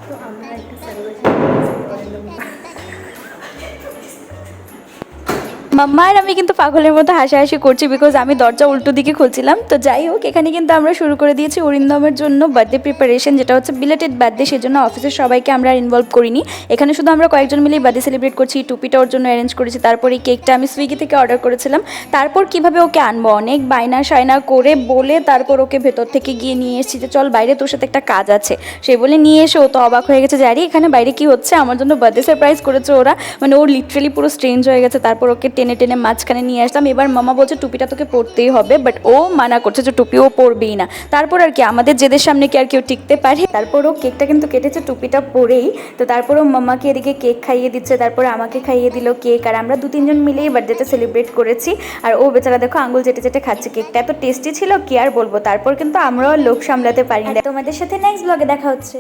তো আমরা একটা সেলিব্রেশন মাম্মা আর আমি কিন্তু পাগলের মতো হাসাহাসি করছি, বিকজ আমি দরজা উল্টো দিকে খুলছিলাম। তো যাই হোক, এখানে কিন্তু আমরা শুরু করে দিয়েছি অরিন্দমের জন্য বার্থডে প্রিপারেশন, যেটা হচ্ছে বিলেটেড বার্থডে। সেজন্য অফিসের সবাইকে আমরা ইনভলভ করিনি, এখানে শুধু আমরা কয়েকজন মিলেই বার্থডে সেলিব্রেট করছি। টুপিটা ওর জন্য অ্যারেঞ্জ করেছি, তারপর এই কেকটা আমি সুইগি থেকে অর্ডার করেছিলাম। তারপর কিভাবে ওকে আনবো, অনেক বায়না সায়না করে বলে তারপর ওকে ভেতর থেকে গিয়ে নিয়ে এসেছি যে চল বাইরে, তোর সাথে একটা কাজ আছে। সে বলে নিয়ে এসে ও তো অবাক হয়ে গেছে যে আরে এখানে বাইরে কি হচ্ছে, আমার জন্য বার্থডে সারপ্রাইজ করেছে ওরা। মানে ও লিটারেলি পুরো স্ট্রেঞ্জ হয়ে গেছে। তারপর ওকে টেনে টেনে মাঝখানে নিয়ে আসলাম। এবার মামা বলছে টুপিটা তোকে পরতেই হবে, বাট ও মানা করছে যে টুপি ও পরবেই না। তারপর আর কি, আমাদের জেদের সামনে কি আর কেউ টিকতে পারে। তারপর ও কেকটা কিন্তু কেটেছে টুপিটা পরেই। তো তারপর ও মামাকে এদিকে কেক খাইয়ে দিচ্ছে, তারপর আমাকে খাইয়ে দিল কেক। আর আমরা 2-3 জন মিলেই বার্থডেটা সেলিব্রেট করেছি। আর ও বেচারা দেখো আঙুল চেটে চেটে খাচ্ছে। কেকটা এত টেস্টি ছিল কি আর বলবো। তারপর কিন্তু আমরাও লোভ সামলাতে পারি না। তোমাদের সাথে নেক্সট ব্লগে দেখা হচ্ছে।